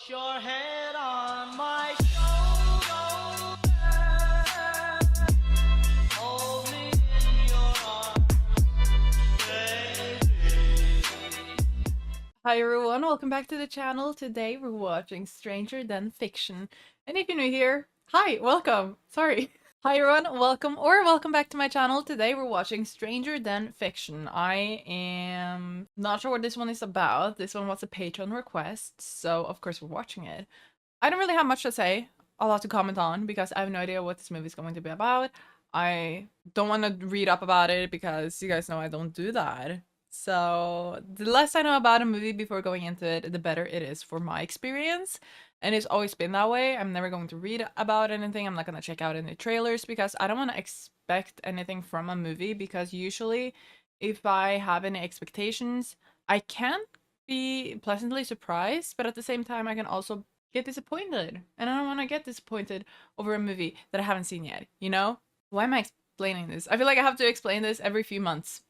your head on my shoulder, hold me in your arms, baby. Hi everyone, welcome back to the channel. Today we're watching Stranger Than Fiction. And if you're new here, hi, welcome. Sorry. Hi everyone, welcome back to my channel. Today we're watching Stranger Than Fiction. I am not sure what this one is about. This one was a Patreon request, so of course we're watching it. I don't really have much to say, a lot to comment on, because I have no idea what this movie is going to be about. I don't want to read up about it because you guys know I don't do that. So the less I know about a movie before going into it, the better it is for my experience. And it's always been that way. I'm never going to read about anything. I'm not going to check out any trailers because I don't want to expect anything from a movie, because usually if I have any expectations, I can be pleasantly surprised, but at the same time I can also get disappointed. And I don't want to get disappointed over a movie that I haven't seen yet, you know? Why am I explaining this? I feel like I have to explain this every few months.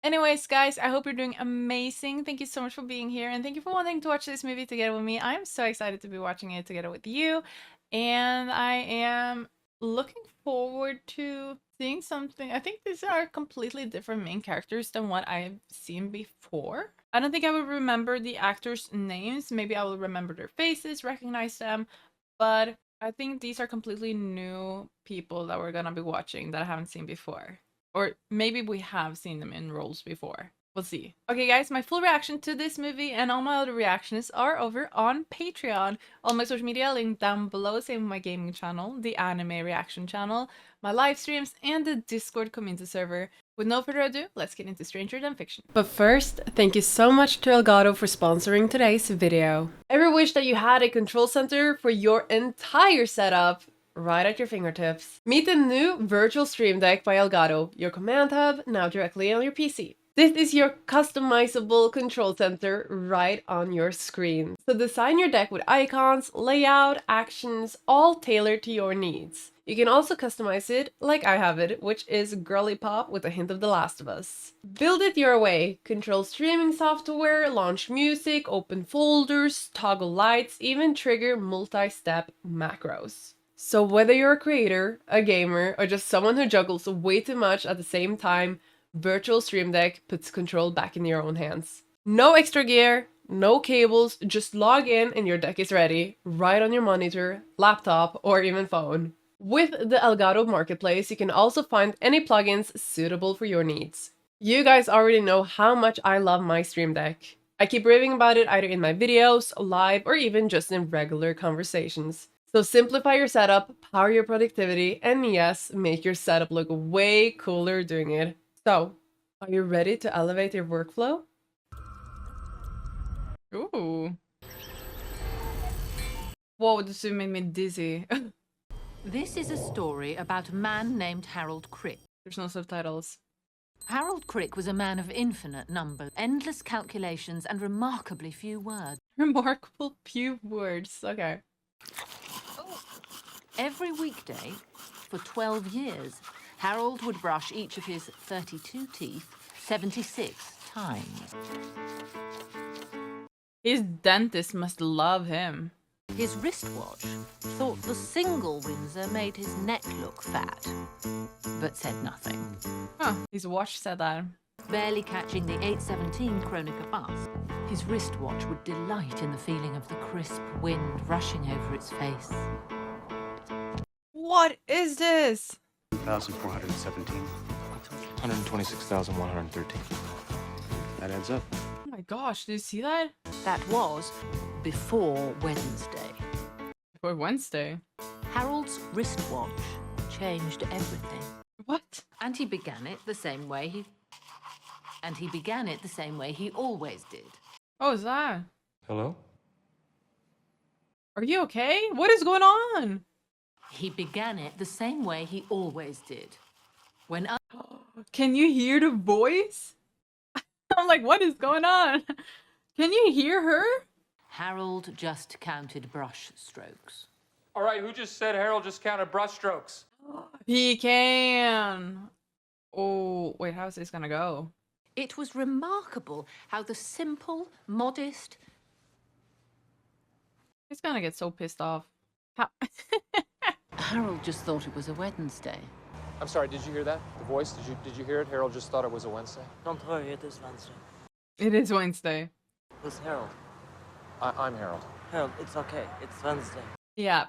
Anyways, guys, I hope you're doing amazing. Thank you so much for being here, and thank you for wanting to watch this movie together with me. I'm so excited to be watching it together with you, and I am looking forward to seeing something. I think these are completely different main characters than what I've seen before. I don't think I will remember the actors' names. Maybe I will remember their faces, recognize them, but I think these are completely new people that we're gonna be watching that I haven't seen before. Or maybe we have seen them in roles before. We'll see. Okay, guys, my full reaction to this movie and all my other reactions are over on Patreon. All my social media linked down below, same with my gaming channel, the anime reaction channel, my live streams, and the Discord community server. With no further ado, let's get into Stranger Than Fiction. But first, thank you so much to Elgato for sponsoring today's video. Ever wish that you had a control center for your entire setup right at your fingertips? Meet the new Virtual Stream Deck by Elgato, your command hub now directly on your PC. This is your customizable control center right on your screen. So design your deck with icons, layout, actions, all tailored to your needs. You can also customize it like I have it, which is girly pop with a hint of The Last of Us. Build it your way. Control streaming software, launch music, open folders, toggle lights, even trigger multi-step macros. So whether you're a creator, a gamer, or just someone who juggles way too much at the same time, Virtual Stream Deck puts control back in your own hands. No extra gear, no cables, just log in and your deck is ready, right on your monitor, laptop, or even phone. With the Elgato Marketplace, you can also find any plugins suitable for your needs. You guys already know how much I love my Stream Deck. I keep raving about it either in my videos, live, or even just in regular conversations. So simplify your setup, power your productivity, and yes, make your setup look way cooler doing it. So, are you ready to elevate your workflow? Ooh. Whoa, this made me dizzy. This is a story about a man named Harold Crick. There's no subtitles. Harold Crick was a man of infinite numbers, endless calculations, and remarkably few words. Remarkable few words. Okay. Every weekday, for 12 years, Harold would brush each of his 32 teeth 76 times. His dentist must love him. His wristwatch thought the single Windsor made his neck look fat, but said nothing. Huh, his watch said that. Barely catching the 8:17 Kronecker bus, his wristwatch would delight in the feeling of the crisp wind rushing over its face. What is this? 1,417. 126,113. That adds up. Oh my gosh, did you see that? That was before Wednesday. For Wednesday. Harold's wristwatch changed everything. What? And he began it the same way he always did. Oh, is that? Hello? Are you okay? What is going on? He began it the same way he always did. When Can you hear the voice? I'm like, what is going on? Can you hear her? Harold just counted brush strokes. All right, who just said Harold just counted brush strokes? He can. Oh, wait, how's this gonna go? It was remarkable how the simple, modest, He's gonna get so pissed off. How? Harold just thought it was a Wednesday. I'm sorry, did you hear that? The voice? Did you hear it? Harold just thought it was a Wednesday. Don't worry, it is Wednesday. It is Wednesday. Who's Harold? I'm Harold. Harold, it's okay. It's Wednesday. Yeah.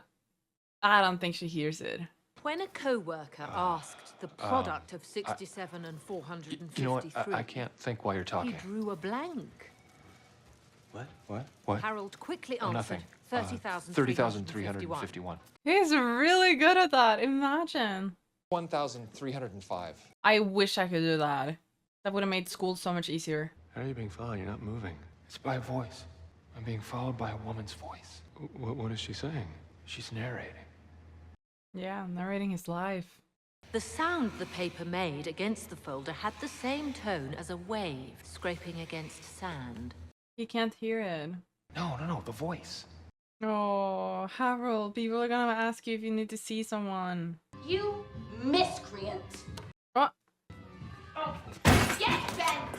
I don't think she hears it. When a co-worker asked the product of 67 and 453, You know what? I can't think while you're he talking. drew a blank. What? Harold quickly Oh, answered nothing. 30,351. He's really good at that. Imagine. 1,305. I wish I could do that. That would have made school so much easier. How are you being followed? You're not moving. It's by a voice. I'm being followed by a woman's voice. What is she saying? She's narrating. Yeah, narrating his life. The sound the paper made against the folder had the same tone as a wave scraping against sand. He can't hear it. No, the voice. Oh, Harold, people are gonna ask you if you need to see someone. You miscreant! What? Oh, get bent!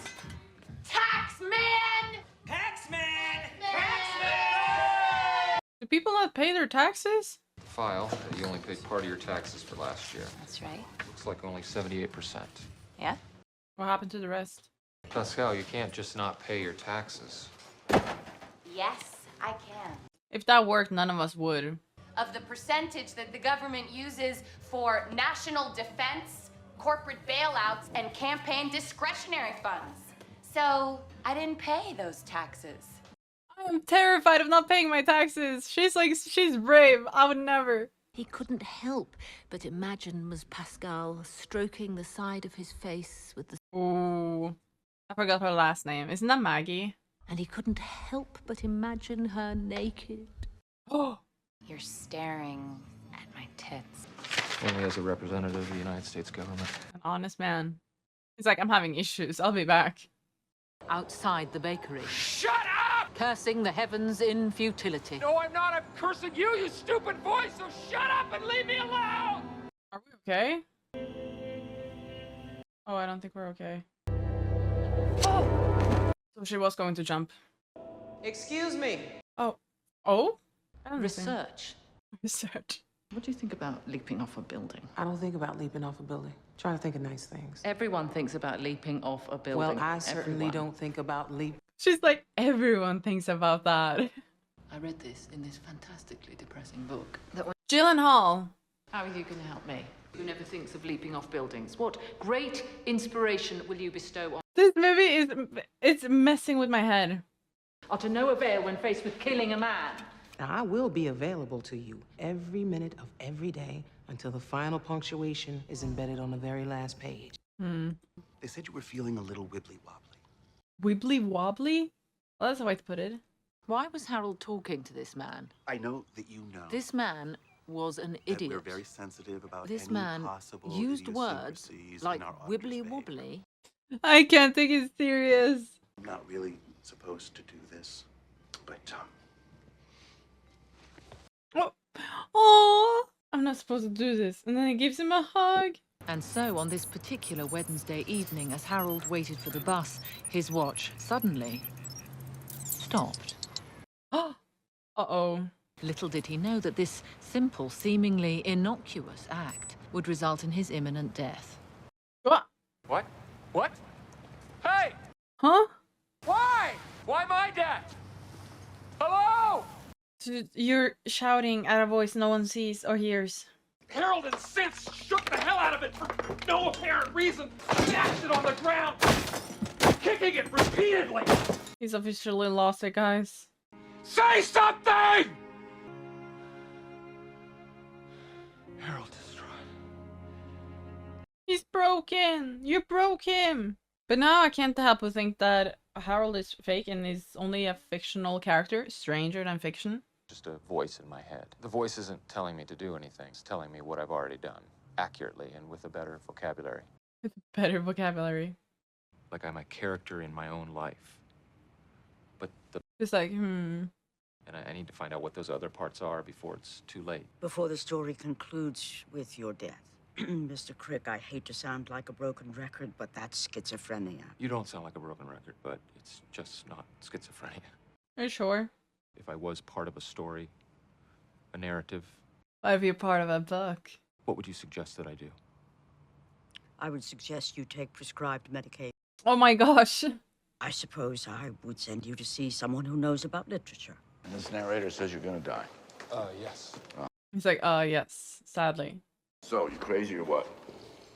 Taxman! Taxman! Taxman! Do people not pay their taxes? File that you only paid part of your taxes for last year. That's right. Looks like only 78%. Yeah? What happened to the rest? Pascal, you can't just not pay your taxes. Yes, I can. If that worked, none of us would. Of the percentage that the government uses for national defense, corporate bailouts, and campaign discretionary funds. So I didn't pay those taxes. I'm terrified of not paying my taxes. She's brave. I would never. He couldn't help but imagine Ms. Pascal stroking the side of his face with the... Ooh. I forgot her last name. Isn't that Maggie? And he couldn't help but imagine her naked. Oh. You're staring at my tits. Only as a representative of the United States government. An honest man. He's like, I'm having issues. I'll be back. Outside the bakery, Shut up! cursing the heavens in futility. No, I'm not. I'm cursing you, you stupid voice, so shut up and leave me alone! Are we okay? Oh, I don't think we're okay. Oh! So she was going to jump. Excuse me. Oh. Oh? I don't understand. Research. Research. What do you think about leaping off a building? I don't think about leaping off a building. Try to think of nice things. Everyone thinks about leaping off a building. Well, I certainly Everyone. don't think about leap. She's like, everyone thinks about that. I read this in this fantastically depressing book. Gyllenhaal. How are you going to help me? Who never thinks of leaping off buildings? What great inspiration will you bestow on... This movie it's messing with my head. Are to no avail when faced with killing a man? Now, I will be available to you every minute of every day until the final punctuation is embedded on the very last page. They said you were feeling a little wibbly-wobbly. Wibbly wobbly? Well, that's a way to put it. Why was Harold talking to this man? I know that you know This man was an that idiot. we're very sensitive about This any man possible used words idiosyncrasies like in our auditor's wibbly behavior. wobbly. I can't take it serious. I'm not really supposed to do this, but Oh, I'm not supposed to do this. And then he gives him a hug. And so, on this particular Wednesday evening, as Harold waited for the bus, his watch suddenly stopped. Uh-oh. Little did he know that this simple, seemingly innocuous act would result in his imminent death. What? What? What? Hey! Huh? Why? Why my death? Hello? So you're shouting at a voice no one sees or hears. Harold incensed, shook the hell out of it for no apparent reason, dashed it on the ground, kicking it repeatedly. He's officially lost it, guys. Say something! Harold distraught. He's broken! You broke him! But now I can't help but think that Harold is fake and is only a fictional character, stranger than fiction. Just a voice in my head. The voice isn't telling me to do anything. It's telling me what I've already done, accurately and with a better vocabulary. With better vocabulary. Like I'm a character in my own life. But It's like, and I need to find out what those other parts are before it's too late. Before the story concludes with your death. Mr. Crick, I hate to sound like a broken record, but that's schizophrenia. You don't sound like a broken record, but it's just not schizophrenia. Are you sure? If I was part of a story, a narrative, Why if you're part of a book? what would you suggest that I do? I would suggest you take prescribed medication. Oh my gosh. I suppose I would send you to see someone who knows about literature. And this narrator says you're gonna die. Yes. He's like, yes, sadly. So, you crazy or what?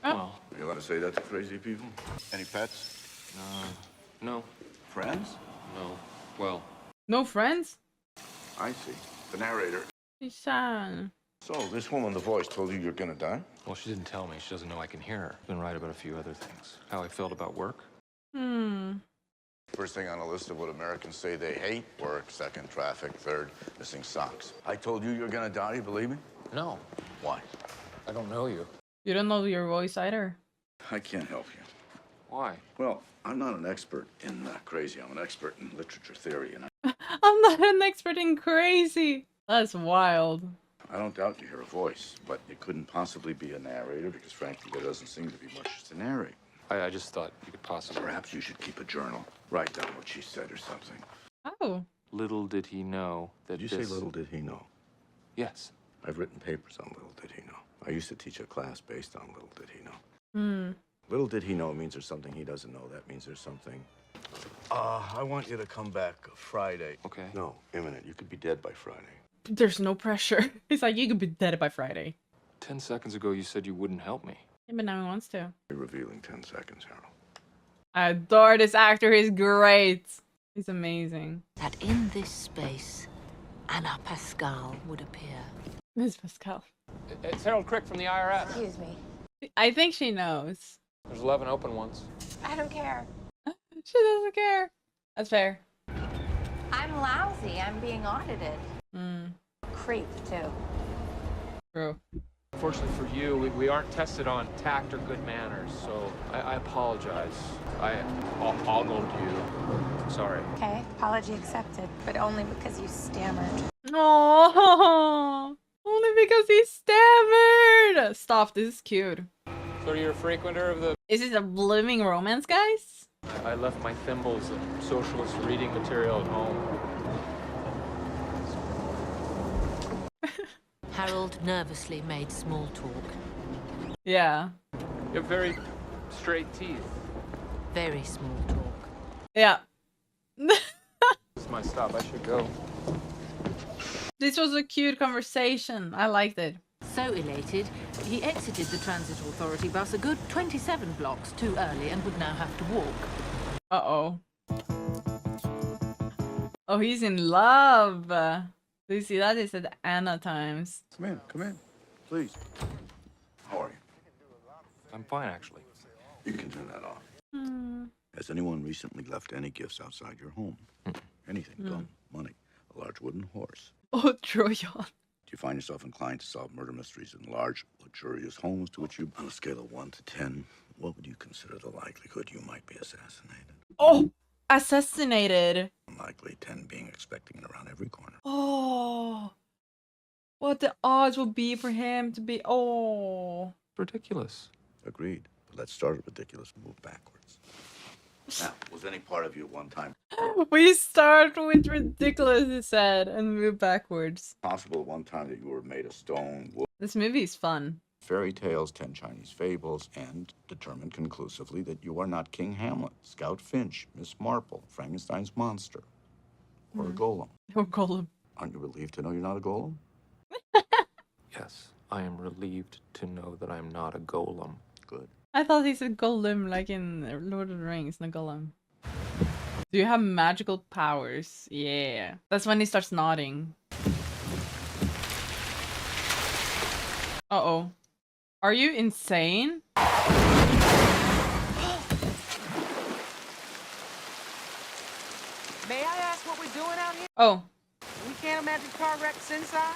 Oh. Well, You allowed to say that to crazy people? Any pets? no, Friends? no. Well, No friends? I see. The narrator. He's sad. So, this woman, the voice, told you you're gonna die? well, she didn't tell me. She doesn't know I can hear her. Been right about a few other things. How I felt about work. First thing on the list of what Americans say they hate: work, second, traffic, third, missing socks. I told you you're gonna die, you believe me? No, Why? I don't know you. You don't know your voice either. I can't help you. Why? Well, I'm not an expert in crazy. I'm an expert in literature theory, and I'm not an expert in crazy. That's wild. I don't doubt you hear a voice, but it couldn't possibly be a narrator because, frankly, there doesn't seem to be much to narrate. I just thought you could possibly... Perhaps you should keep a journal. Write down what she said or something. Oh. Little did he know that Did you this... say little did he know? Yes. I've written papers on little did he know. I used to teach a class based on little did he know. Little did he know means there's something he doesn't know. That means there's something... I want you to come back Friday. Okay. No, imminent. You could be dead by Friday. There's no pressure. He's like, you could be dead by Friday. 10 seconds ago, you said you wouldn't help me. Yeah, but now he wants to. You're revealing 10 seconds, Harold. I adore this actor. He's great. He's amazing. That in this space, Anna Pascal would appear. Miss Pascal. It's Harold Crick from the IRS. Excuse me. I think she knows. There's 11 open ones. I don't care. She doesn't care. That's fair. I'm lousy. I'm being audited. Creep, too. True. Unfortunately for you, we aren't tested on tact or good manners, so I apologize. I'll go to you. Sorry. Okay, apology accepted, but only because you stammered. Oh, only because he stammered. Stop. This is cute. So you're a frequenter of the... Is this a blooming romance, guys? I left my thimbles and socialist reading material at home. Harold nervously made small talk. Yeah. You have very straight teeth. Very small talk. Yeah. This is my stop. I should go. This was a cute conversation. I liked it. So elated, he exited the Transit Authority bus a good 27 blocks too early and would now have to walk. Uh-oh. Oh, he's in love. Do you see that? They said Anna times. Come in, please. How are you? I'm fine, actually. You can turn that off. Has anyone recently left any gifts outside your home? Anything, gum, money, a large wooden horse. Oh, Troyan. Do you find yourself inclined to solve murder mysteries in large, luxurious homes to which you, on a scale of 1 to 10, what would you consider the likelihood you might be assassinated? Oh, assassinated. Unlikely, 10 being expecting it around every corner. Oh, what the odds would be for him to be. Oh, Ridiculous. Agreed. But let's start at ridiculous and move backwards. Now, was any part of you at one time we start with ridiculous, he said, and move backwards. possible at one time that you were made of stone, wood, This movie is fun. fairy tales, 10 Chinese fables, and determined conclusively that you are not King Hamlet, Scout Finch, Miss Marple, Frankenstein's monster, or a golem? Oh, Gollum. Aren't you relieved to know you're not a golem? Yes, I am relieved to know that I'm not a golem. Good. I thought he said Gollum like in Lord of the Rings, not Gollum. Do you have magical powers? Yeah. That's when he starts nodding. Uh-oh. Are you insane? May I ask what we're doing out here? Oh. We can't imagine car wrecks inside?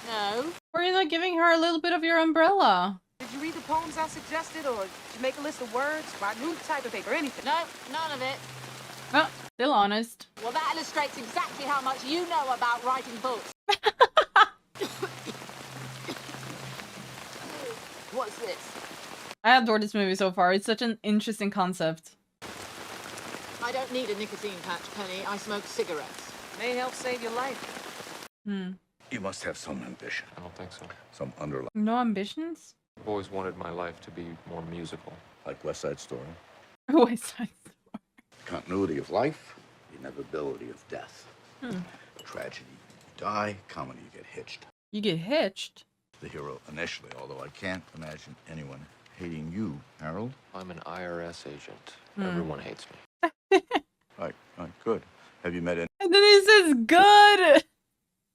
No. Were you not giving her a little bit of your umbrella? Did you read the poems I suggested, or did you make a list of words? Write new type of paper, anything? No, none of it. Oh, still honest. Well, that illustrates exactly how much you know about writing books. What's this? I adore this movie so far. It's such an interesting concept. I don't need a nicotine patch, Penny. I smoke cigarettes. May help save your life. You must have some ambition, I don't think so. some underlying, No ambitions? I've always wanted my life to be more musical. like West Side Story. West Side Story. Continuity of life, the inevitability of death. Tragedy, you die. Comedy, you get hitched. You get hitched? The hero initially, although I can't imagine anyone hating you, Harold. I'm an IRS agent. Everyone hates me. Right, good. Have you met any? And then he says, good!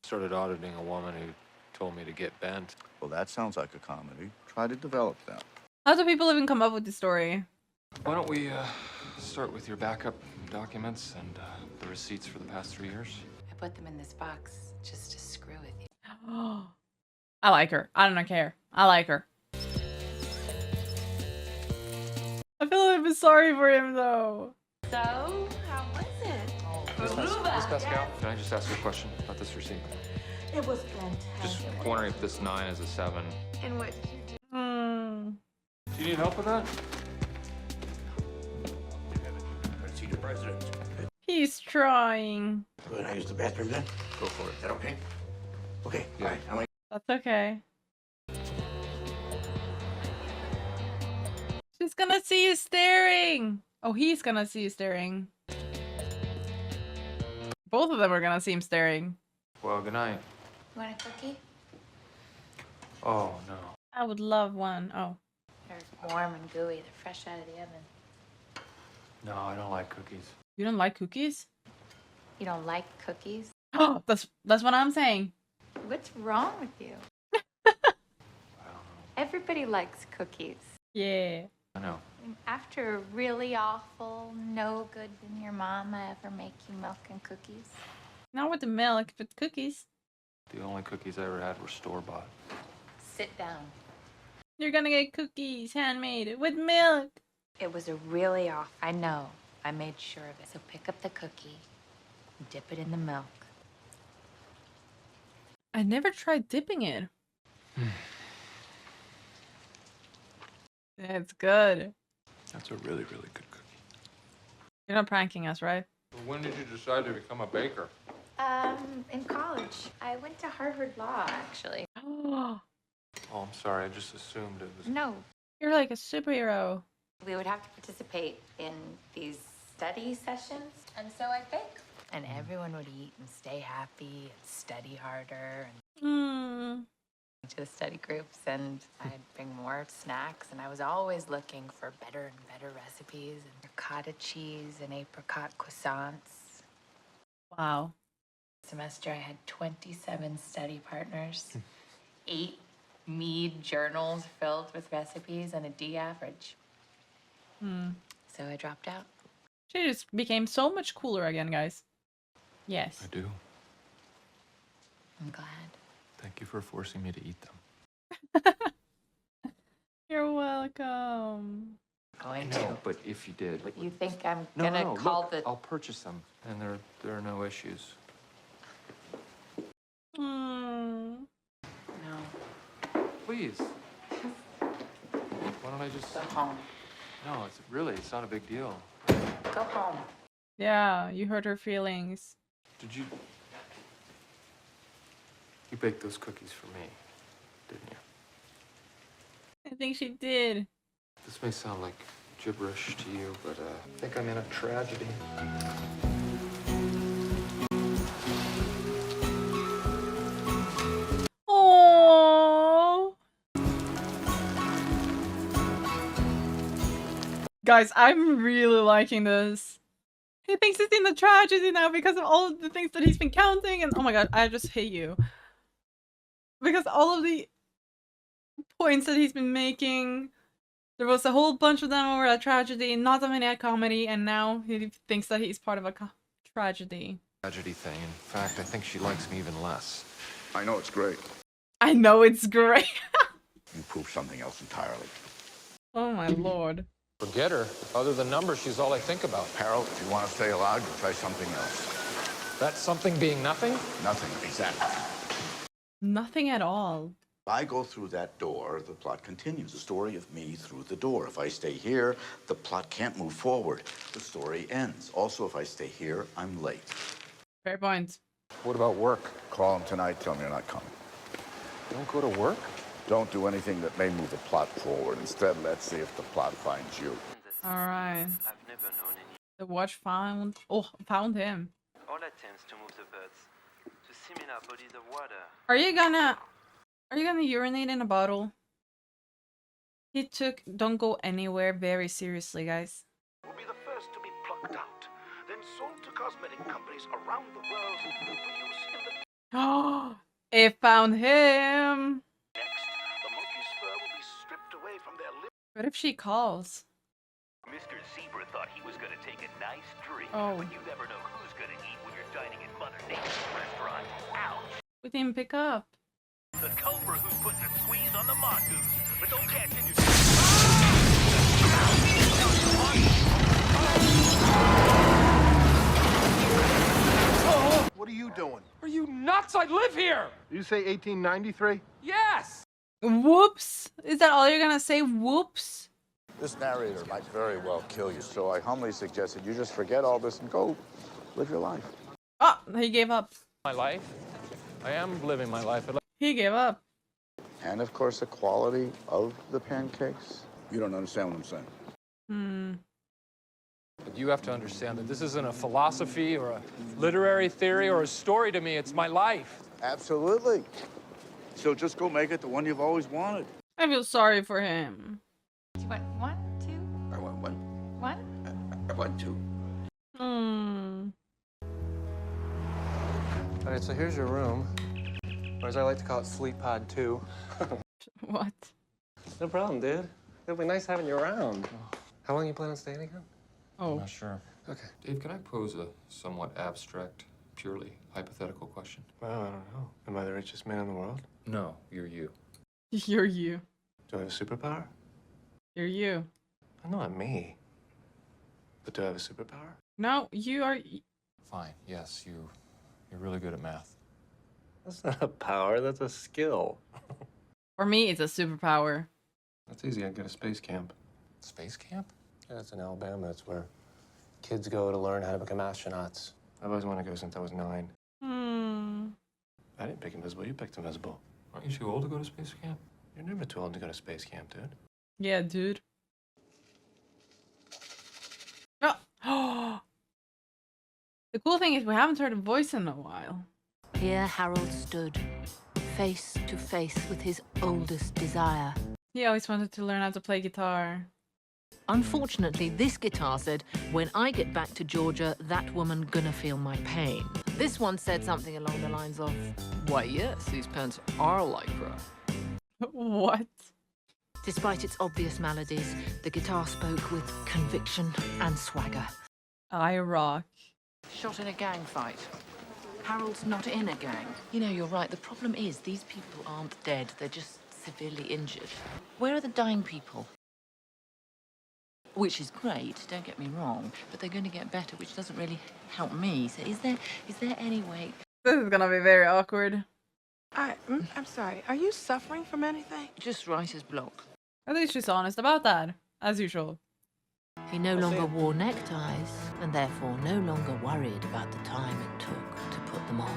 Started auditing a woman who told me to get bent. Well, that sounds like a comedy. Try to develop that. How do people even come up with the story? Why don't we start with your backup documents and the receipts for the past 3 years? I put them in this box just to screw with you. I like her. I don't care. I like her. I feel a bit sorry for him, though. So, how was it? Miss Pascal, can I just ask you a question about this receipt? It was fantastic. Just wondering if this 9 is a 7. And what did you do? Do you need help with that? Senior president. He's trying. Can I use the bathroom then? Go for it. Is that okay? Okay. Yeah. All right. How many? That's okay. She's gonna see you staring. Oh, he's gonna see you staring. Both of them are gonna see him staring. Well, good night. You want a cookie? Oh, no. I would love one. Oh. They're warm and gooey. They're fresh out of the oven. No, I don't like cookies. You don't like cookies? You don't like cookies? Oh, that's what I'm saying. What's wrong with you? I don't know. Everybody likes cookies. Yeah. I know. After a really awful, no good, didn't your mama ever make you milk and cookies? Not with the milk, but cookies. The only cookies I ever had were store-bought. Sit down. You're gonna get cookies handmade with milk. It was a really off. I know. I made sure of it. So pick up the cookie, dip it in the milk. I never tried dipping it. It's good. That's a really, really good cookie. You're not pranking us, right? When did you decide to become a baker? In college. I went to Harvard Law, actually. Oh, Oh, I'm sorry. I just assumed it was... No, you're like a superhero. we would have to participate in these study sessions, and so I baked. And everyone would eat and stay happy and study harder and to the study groups, and I'd bring more snacks, and I was always looking for better and better recipes, and ricotta cheese and apricot croissants. Wow. Semester I had 27 study partners, 8 Mead journals filled with recipes, and a D average. So I dropped out. She just became so much cooler again, guys. Yes. I do. I'm glad. Thank you for forcing me to eat them. You're welcome. Going No, to. but if you did... But you think I'm No, gonna no, call look, the... I'll purchase them, and there are no issues. Hmm. No. Please. Why don't I just... Go home. No, it's not a big deal. Go home. Yeah, you hurt her feelings. Did you... You baked those cookies for me, didn't you? I think she did. This may sound like gibberish to you, but I think I'm in a tragedy. Oh. Guys, I'm really liking this. He thinks he's in a tragedy now because of all of the things that he's been counting, and oh my god, I just hate you. Because all of the points that he's been making, there was a whole bunch of them over a tragedy, not that many a comedy, and now he thinks that he's part of a tragedy. Tragedy thing. In fact, I think she likes me even less. I know it's great. I know it's great. You prove something else entirely. Oh my lord. Forget her. Other than numbers, she's all I think about. Harold, if you want to stay alive, you try something else. That's something being nothing? Nothing, exactly. Nothing at all. If I go through that door, the plot continues. The story of me through the door. If I stay here, the plot can't move forward. The story ends. Also, if I stay here, I'm late. Fair point. What about work? Call him tonight, tell him you're not coming. Don't go to work? Don't do anything that may move the plot forward. Instead, let's see if the plot finds you. All right. I've never known any. The watch found him. All attempts to move the birds to similar bodies of water. Are you gonna urinate in a bottle? He took don't go anywhere very seriously, guys. Will be the first to be plucked out, then sold to cosmetic companies around the world for use in the Oh, it found him. next. The monkey's fur will be stripped away from their lips. What if she calls? Mr. Zebra thought he was gonna take a nice drink, Oh. but you never know who's gonna eat when you're dining in Mother Nature's restaurant. Ouch! We didn't pick up. The cobra who's putting a squeeze on the mongoose, but don't catch it. What are you doing? Are you nuts? I live here! You say 1893? Yes! Whoops! Is that all you're gonna say? Whoops! This narrator might very well kill you, so I humbly suggest that you just forget all this and go live your life. Oh, he gave up. My life? I am living my life. He gave up. And of course, the quality of the pancakes. You don't understand what I'm saying. But you have to understand that this isn't a philosophy or a literary theory or a story to me. It's my life. Absolutely. So just go make it the one you've always wanted. I feel sorry for him. Do you want one, two, I want one. one? I want two. All right, so here's your room. Or as I like to call it, Sleep Pod 2. What? No problem, dude. It'll be nice having you around. How long you plan on staying again? Oh. I'm not sure. Okay. Dave, can I pose a somewhat abstract, purely hypothetical question? Well, I don't know. Am I the richest man in the world? No, you're you. You're you. Do I have a superpower? You're you. No, not me. But do I have a superpower? No, you are. Fine, yes, you're really good at math. That's not a power, that's a skill. For me, it's a superpower. That's easy, I'd go to space camp. Space camp? Yeah, it's in Alabama. It's where kids go to learn how to become astronauts. I've always wanted to go since I was 9. I didn't pick invisible, you picked invisible. Aren't you too old to go to space camp? You're never too old to go to space camp, dude. Yeah, dude. Oh. The cool thing is we haven't heard a voice in a while. Here Harold stood, face to face with his oldest desire. He always wanted to learn how to play guitar. Unfortunately, this guitar said, when I get back to Georgia, that woman gonna feel my pain. This one said something along the lines of, why yes, these pants are lycra. What? Despite its obvious maladies, the guitar spoke with conviction and swagger. I rock. Shot in a gang fight. Harold's not in a gang. You know, you're right. The problem is these people aren't dead. They're just severely injured. Where are the dying people? Which is great, don't get me wrong, but they're going to get better, which doesn't really help me. So is there any way? This is gonna be very awkward. I'm sorry. Are you suffering from anything? Just writer's block. At least she's honest about that, as usual. He no longer wore neckties, and therefore no longer worried about the time it took to put them on.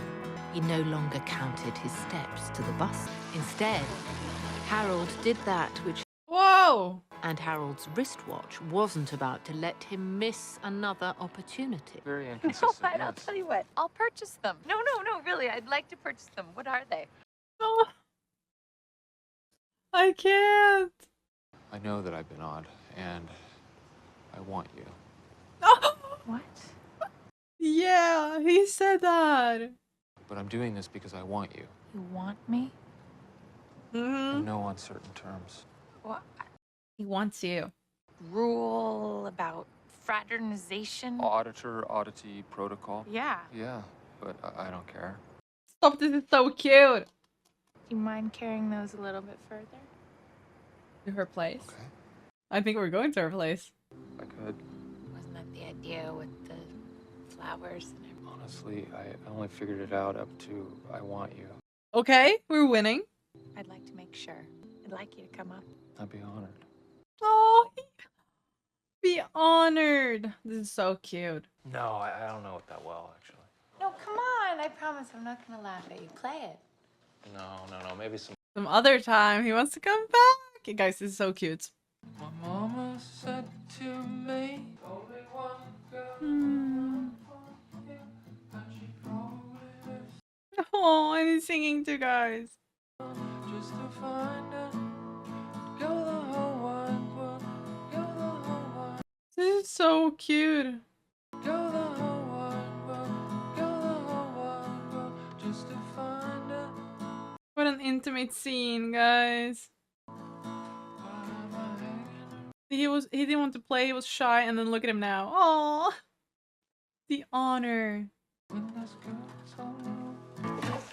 He no longer counted his steps to the bus. Instead, Harold did that which... Whoa! And Harold's wristwatch wasn't about to let him miss another opportunity. Very inconsistent. No, I'll tell you what. I'll purchase them. No, really. I'd like to purchase them. What are they? Oh. I can't. I know that I've been odd, and I want you. What? Yeah, he said that. But I'm doing this because I want you. You want me? In no uncertain terms. What? He wants you. Rule about fraternization? Auditor, oddity, protocol. Yeah. Yeah, but I don't care. Stop, this is so cute. Do you mind carrying those a little bit further? To her place? Okay. I think we're going to her place. I could. Wasn't that the idea with the flowers and everything? Honestly, I only figured it out up to I want you. Okay, we're winning. I'd like to make sure. I'd like you to come up. I'd be honored. Oh, be honored. This is so cute. No, I don't know it that well, actually. No, No, come on. I promise I'm not gonna laugh at you. Play it. No. Maybe some. Some other time. He wants to come back. You guys, this is so cute. My mama said to me, only one girl. Oh, and he's singing too, guys. Just to find out, go the whole wide world, go the whole wide, This is so cute. go the whole wide world, go the whole wide world, just to find out. What an intimate scene, guys. He didn't want to play, he was shy, and then look at him now. Oh, the honor.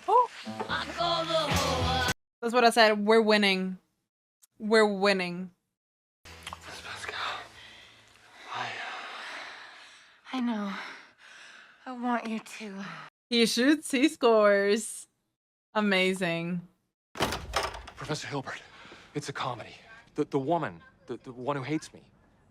Oh. That's what I said. We're winning. We're winning. Pascal. I know. I want you to. He shoots, he scores. Amazing. Professor Hilbert, it's a comedy. The woman, the one who hates me,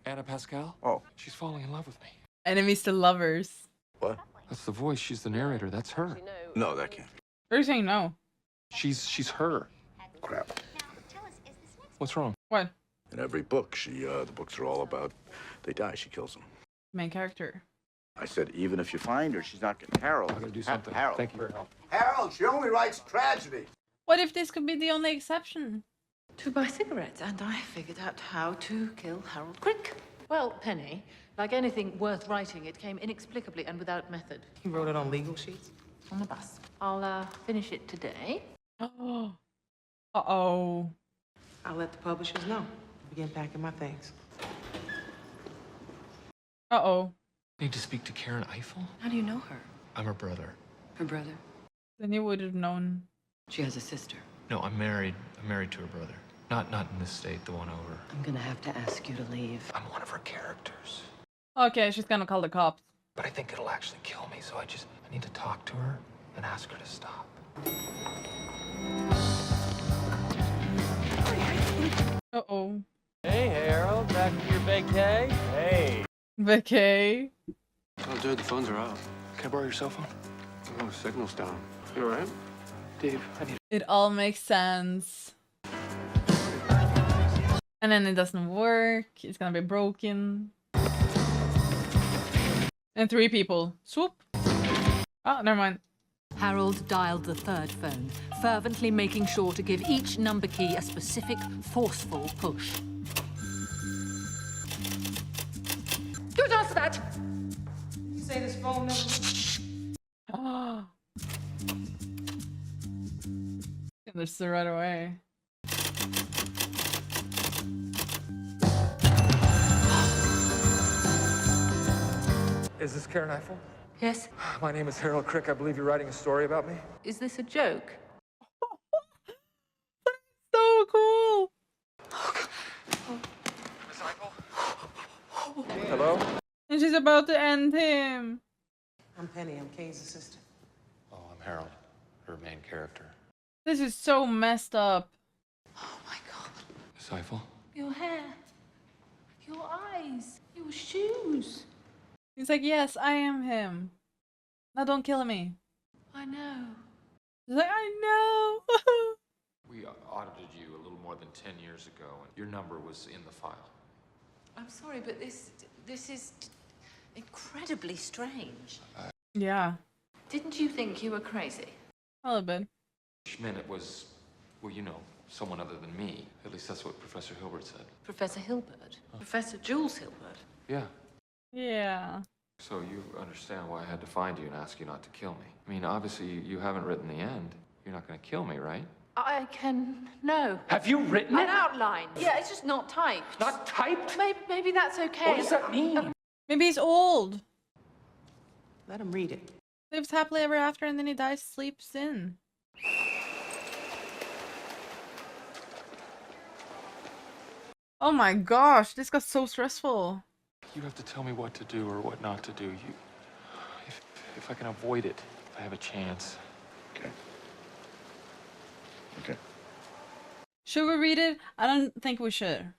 Anna Pascal. Oh. She's falling in love with me. Enemies to lovers. What? That's the voice. She's the narrator. That's her. No, that can't be. You're saying no. She's her. Crap. What's wrong? What? In every book, the books are all about, they die, she kills them. Main character. I said, even if you find her, she's not gonna. Harold. I gotta do something. Harold. Thank you for your help. Harold, she only writes tragedy. What if this could be the only exception? To buy cigarettes, and I figured out how to kill Harold Crick. Well, Penny, like anything worth writing, it came inexplicably and without method. You wrote it on legal sheets? On the bus. I'll finish it today. Uh-oh. I'll let the publishers know. Begin packing my things. Uh-oh. Need to speak to Karen Eiffel? How do you know her? I'm her brother. Her brother? Then you would have known. She has a sister. No, I'm married. I'm married to her brother. Not in this state, the one over. I'm gonna have to ask you to leave. I'm one of her characters. Okay, she's gonna call the cops. But I think it'll actually kill me, so I need to talk to her and ask her to stop. Uh-oh. Hey, Harold, back from your vacay? Hey. Vacay. Oh, dude, the phones are out. Can I borrow your cell phone? Oh, signal's down. You all right? Dave, I need... It all makes sense. And then it doesn't work. It's gonna be broken. And 3 people. Swoop. Oh, never mind. Harold dialed the third phone, fervently making sure to give each number key a specific, forceful push. Don't answer that! You say this phone number? Oh. Understood right away. Is this Karen Eiffel? Yes? My name is Harold Crick. I believe you're writing a story about me. Is this a joke? So cool. Miss Eiffel? Hello? And she's about to end him. I'm Penny. I'm Kane's assistant. Oh, I'm Harold, her main character. This is so messed up. Oh my god. Miss Eiffel? Your hair, your eyes, your shoes. He's like, yes, I am him. Now don't kill me. I know. He's like, I know. We audited you a little more than 10 years ago, and your number was in the file. I'm sorry, but this is incredibly strange. Yeah, Didn't you think you were crazy? a little bit. Schmidt, it was, well, you know, someone other than me. At least that's what Professor Hilbert said. Professor Hilbert? Professor Jules Hilbert? Yeah. Yeah. So you understand why I had to find you and ask you not to kill me. I mean, obviously, you haven't written the end. You're not going to kill me, right? I can... no. Have you written An it? outline. Yeah, it's just not typed. Not typed? Maybe that's okay. What does that mean? Maybe he's old. Let him read it. Lives happily ever after and then he dies, sleeps in. Oh my gosh, this got so stressful. You have to tell me what to do or what not to do. If I can avoid it, if I have a chance. Okay. Okay. Should we read it? I don't think we should.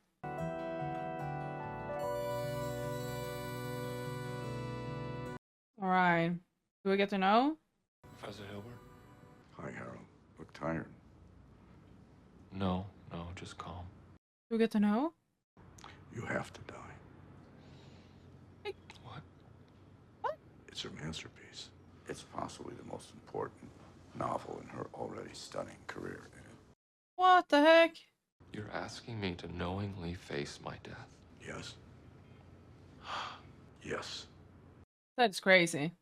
Alright. Do we get to know? Professor Hilbert? Hi, Harold. Look tired. No, just calm. Do we get to know? You have to die. What? It's her masterpiece. It's possibly the most important novel in her already stunning career. What the heck? You're asking me to knowingly face my death? Yes. Yes. That's crazy.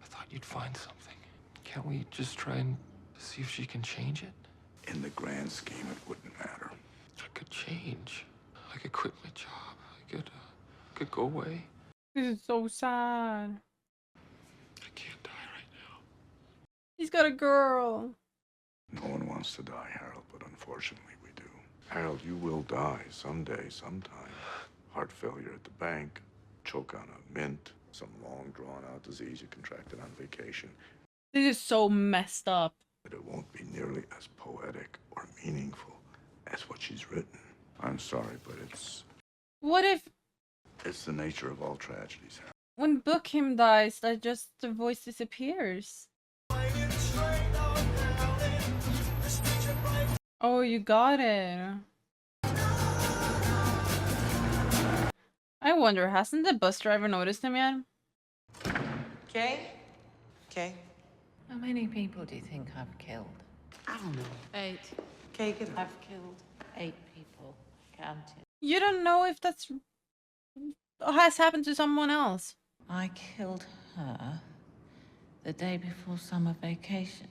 I thought you'd find something. Can't we just try and see if she can change it? In the grand scheme, it wouldn't matter. I could change. I could quit my job. I could go away. This is so sad. I can't die right now. He's got a girl. No one wants to die, Harold, but unfortunately we do. Harold, you will die someday, sometime. Heart failure at the bank, choke on a mint, some long drawn-out disease you contracted on vacation. This is so messed up. But it won't be nearly as poetic or meaningful as what she's written. I'm sorry, but What if it's the nature of all tragedies, Harold. when Bookham dies, that just the voice disappears? Oh, you got it. I wonder, hasn't the bus driver noticed him yet? Kay? Kay? How many people do you think I've killed? I don't know. 8. Kay, get up. I've killed 8 people. Counted. You don't know if that's has happened to someone else. I killed her the day before summer vacation.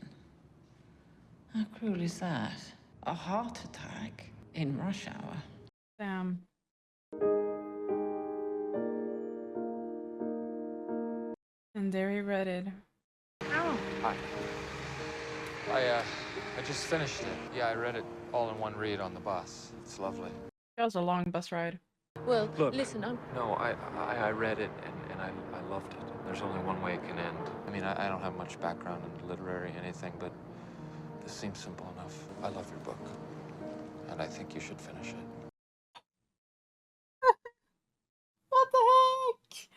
How cruel is that? A heart attack in rush hour. Damn. And there he read it. Hi. I just finished it. Yeah, I read it all in one read on the bus. It's lovely. That was a long bus ride. Well, Look, listen, I'm... No, I read it and I loved it. There's only one way it can end. I mean, I don't have much background in literary anything, but this seems simple enough. I love your book, and I think you should finish it. What the heck?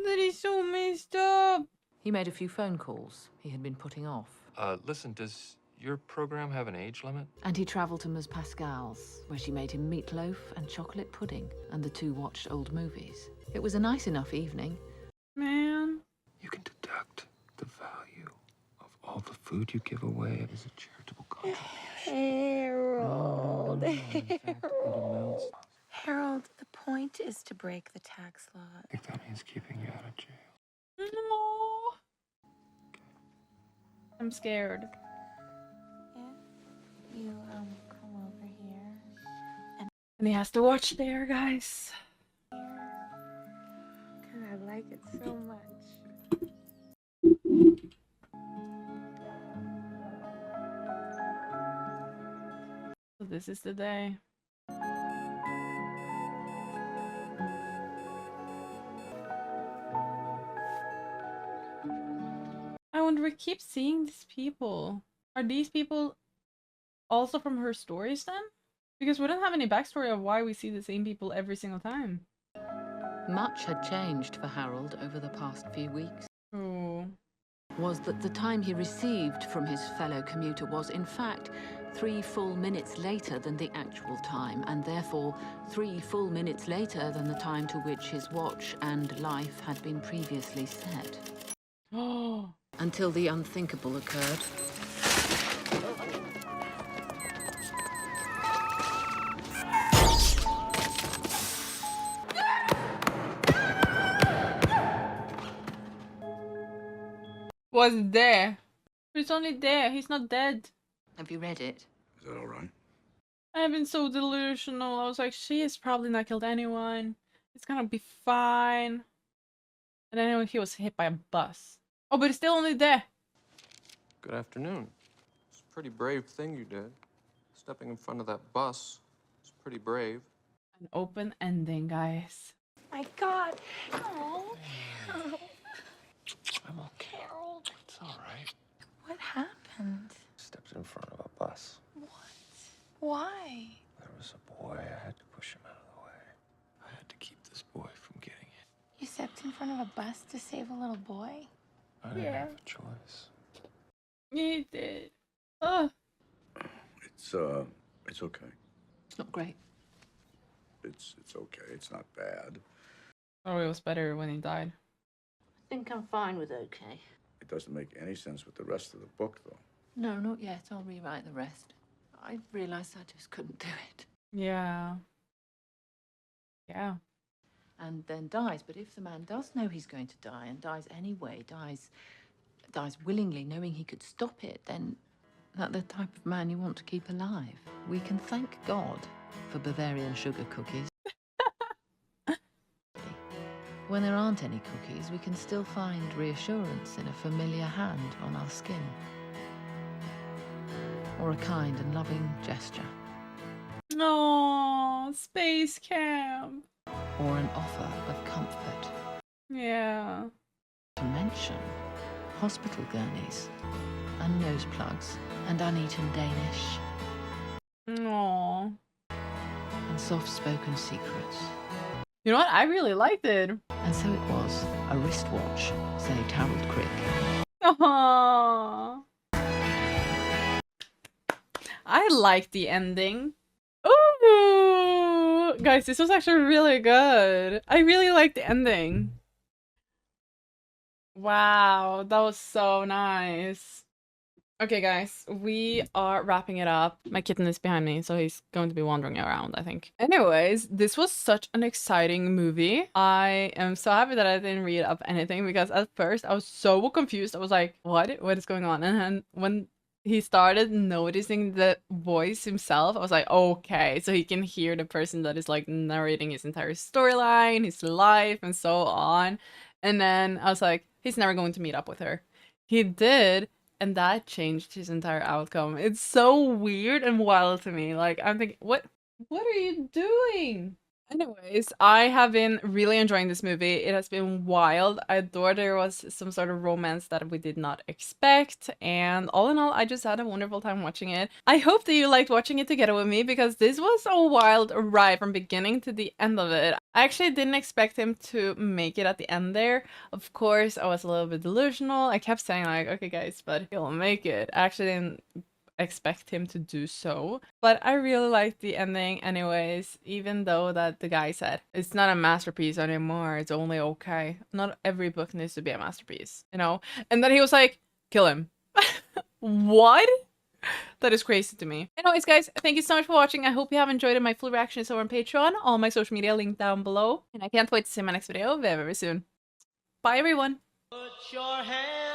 That is so messed up. He made a few phone calls he had been putting off. Listen, does your program have an age limit? And he travelled to Ms. Pascal's, where she made him meatloaf and chocolate pudding, and the two watched old movies. It was a nice enough evening. Man. You can deduct the value of all the food you give away as a charitable contribution. Harold. Harold. Harold, the point is to break the tax law. I think that means keeping you out of jail. No. I'm scared. Yeah? You, come over here. And he has to watch there, guys. Because I like it so much. So this is the day. I wonder, we keep seeing these people. Are these people also from her stories then? Because we don't have any backstory of why we see the same people every single time. Much had changed for Harold over the past few weeks. Oh. Was that the time he received from his fellow commuter was, in fact, 3 full minutes later than the actual time, and therefore 3 full minutes later than the time to which his watch and life had been previously set. Oh. Until the unthinkable occurred. Was there. He's only there. He's not dead. Have you read it? Is that all right? I've been so delusional. I was like, she has probably not killed anyone. It's gonna be fine. And then he was hit by a bus. Oh, but he's still only there. Good afternoon. It's a pretty brave thing you did. Stepping in front of that bus. It's pretty brave. An open ending, guys. My God. Oh. I'm okay. Harold. It's all right. What happened? Stepped in front of a bus. What? Why? There was a boy. I had to push him out of the way. I had to keep this boy from getting it. You stepped walked in front of a bus to save a little boy? I didn't have a choice. You did. Oh. It's okay. It's not great. It's okay. It's not bad. Oh, it was better when he died. I think I'm fine with okay. It doesn't make any sense with the rest of the book, though. No, not yet. I'll rewrite the rest. I realised I just couldn't do it. Yeah. Yeah. And then dies. But if the man does know he's going to die and dies anyway, dies willingly, knowing he could stop it, then that's the type of man you want to keep alive. We can thank God for Bavarian sugar cookies. When there aren't any cookies, we can still find reassurance in a familiar hand on our skin. Or a kind and loving gesture. No, space camp. Or an offer of comfort. Yeah. To mention hospital gurneys, and nose plugs, and uneaten Danish, No. and soft-spoken secrets. You know what? I really liked it. And so it was. A wristwatch saved Harold Crick. Aww. I liked the ending. Ooh! Guys, this was actually really good. I really liked the ending. Wow, that was so nice. Okay, guys, we are wrapping it up. My kitten is behind me, so he's going to be wandering around, I think. Anyways, this was such an exciting movie. I am so happy that I didn't read up anything because at first I was so confused. I was like, what is going on? And then when he started noticing the voice himself, I was like, okay, so he can hear the person that is like narrating his entire storyline, his life, and so on. And then I was like, he's never going to meet up with her. He did. And that changed his entire outcome. It's so weird and wild to me. Like, I'm thinking, what are you doing? Anyways, I have been really enjoying this movie. It has been wild. I adore there was some sort of romance that we did not expect. And all in all, I just had a wonderful time watching it. I hope that you liked watching it together with me because this was a wild ride from beginning to the end of it. I actually didn't expect him to make it at the end there. Of course, I was a little bit delusional. I kept saying like, okay guys, but he'll make it. I actually didn't expect him to do so, but I really liked the ending anyways, even though that the guy said it's not a masterpiece anymore, it's only okay. Not every book needs to be a masterpiece, you know? And then he was like, kill him. What? That is crazy to me. Anyways, guys, thank you so much for watching. I hope you have enjoyed it. My full reaction is over on Patreon. All my social media linked down below. And I can't wait to see my next video very, very soon. Bye, everyone. Put your hand